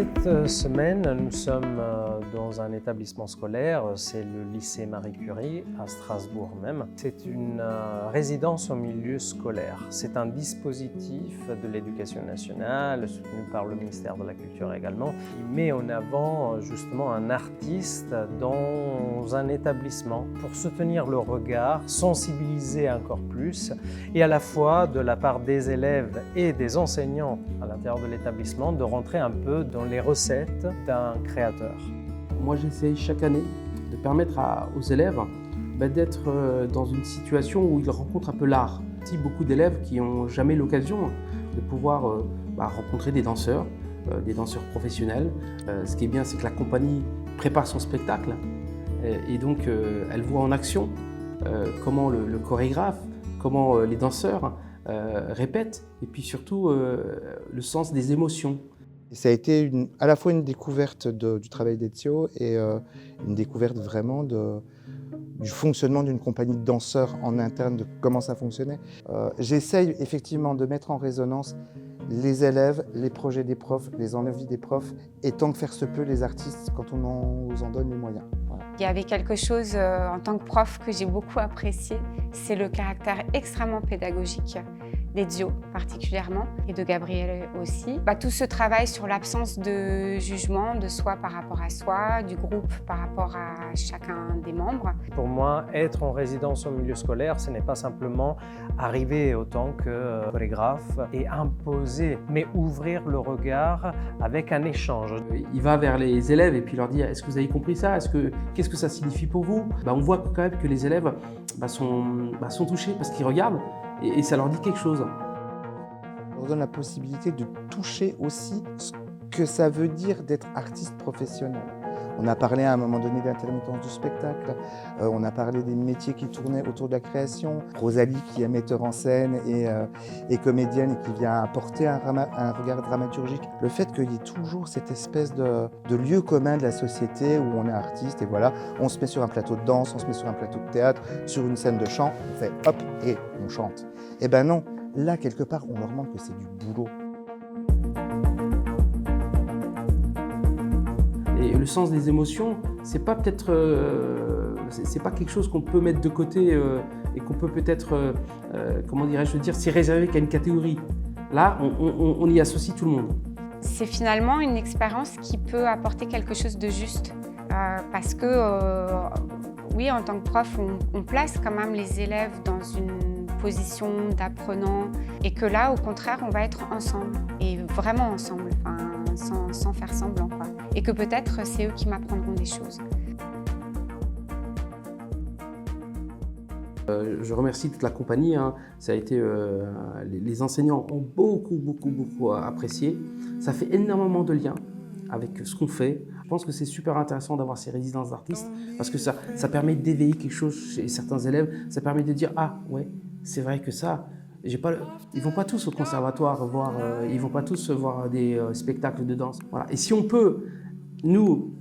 Cette semaine, nous sommes dans un établissement scolaire, c'est le lycée Marie Curie à Strasbourg même. C'est une résidence au milieu scolaire. C'est un dispositif de l'éducation nationale, soutenu par le ministère de la Culture également, qui met en avant justement un artiste dans un établissement pour soutenir le regard, sensibiliser encore plus et à la fois de la part des élèves et des enseignants à l'intérieur de l'établissement de rentrer un peu dans les recettes d'un créateur. Moi, j'essaye chaque année de permettre aux élèves d'être dans une situation où ils rencontrent un peu l'art. Il y a beaucoup d'élèves qui n'ont jamais l'occasion de pouvoir rencontrer des danseurs professionnels. Ce qui est bien, c'est que la compagnie prépare son spectacle et donc elle voit en action comment le chorégraphe, comment les danseurs répètent et puis surtout le sens des émotions. Ça a été à la fois une découverte du travail d'Ezio et une découverte vraiment du fonctionnement d'une compagnie de danseurs en interne, de comment ça fonctionnait. J'essaye effectivement de mettre en résonance les élèves, les projets des profs, les envies des profs et tant que faire se peut les artistes quand on nous en donne les moyens. Voilà. Il y avait quelque chose en tant que prof que j'ai beaucoup apprécié, c'est le caractère extrêmement pédagogique d'Ezio particulièrement et de Gabriel aussi. Tout ce travail sur l'absence de jugement de soi par rapport à soi, du groupe par rapport à chacun des membres. Pour moi, être en résidence au milieu scolaire, ce n'est pas simplement arriver autant que chorégraphe et imposer, mais ouvrir le regard avec un échange. Il va vers les élèves et puis leur dit « Est-ce que vous avez compris ça? Qu'est-ce que ça signifie pour vous ?» On voit quand même que les élèves sont touchés parce qu'ils regardent et ça leur dit quelque chose. On leur donne la possibilité de toucher aussi ce que ça veut dire d'être artiste professionnel. On a parlé à un moment donné d'intermittence du spectacle, on a parlé des métiers qui tournaient autour de la création. Rosalie qui est metteur en scène et comédienne et qui vient apporter un regard dramaturgique. Le fait qu'il y ait toujours cette espèce de lieu commun de la société où on est artiste et voilà, on se met sur un plateau de danse, on se met sur un plateau de théâtre, sur une scène de chant, on fait hop et on chante. Eh ben non, là quelque part on leur montre que c'est du boulot. Et le sens des émotions, c'est pas peut-être, c'est pas quelque chose qu'on peut mettre de côté et qu'on peut peut-être, comment dirais-je dire, s'y réserver qu'à une catégorie. Là, on y associe tout le monde. C'est finalement une expérience qui peut apporter quelque chose de juste, parce que oui, en tant que prof, on place quand même les élèves dans une position d'apprenant et que là, au contraire, on va être ensemble et vraiment ensemble, sans faire semblant, quoi. Et que peut-être c'est eux qui m'apprendront des choses. Je remercie toute la compagnie, Ça a été, les enseignants ont beaucoup apprécié. Ça fait énormément de liens avec ce qu'on fait. Je pense que c'est super intéressant d'avoir ces résidences d'artistes parce que ça permet d'éveiller quelque chose chez certains élèves. Ça permet de dire « Ah ouais, c'est vrai que ça… » Ils ne vont pas tous au conservatoire voir, ils ne vont pas tous voir des spectacles de danse. Voilà. Et si on peut, nous,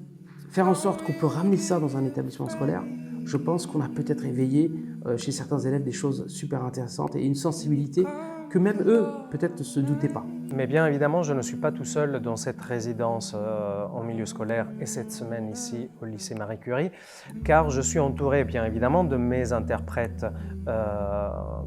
faire en sorte qu'on peut ramener ça dans un établissement scolaire, je pense qu'on a peut-être éveillé chez certains élèves des choses super intéressantes et une sensibilité que même eux, peut-être, ne se doutaient pas. Mais bien évidemment, je ne suis pas tout seul dans cette résidence en milieu scolaire et cette semaine ici au lycée Marie Curie, car je suis entouré bien évidemment de mes interprètes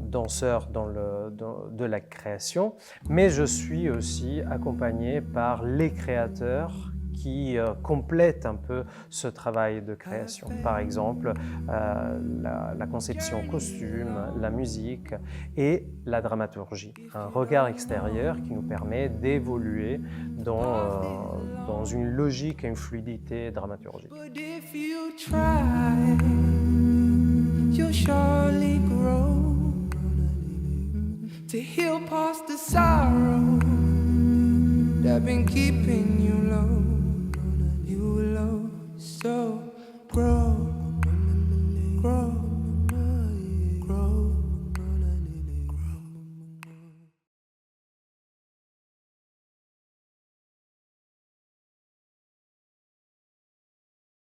danseurs de la création, mais je suis aussi accompagné par les créateurs qui complètent un peu ce travail de création. Par exemple, la conception costume, la musique et la dramaturgie. Un regard extérieur qui nous permet d'évoluer dans une logique et une fluidité dramaturgique. That been keeping you low.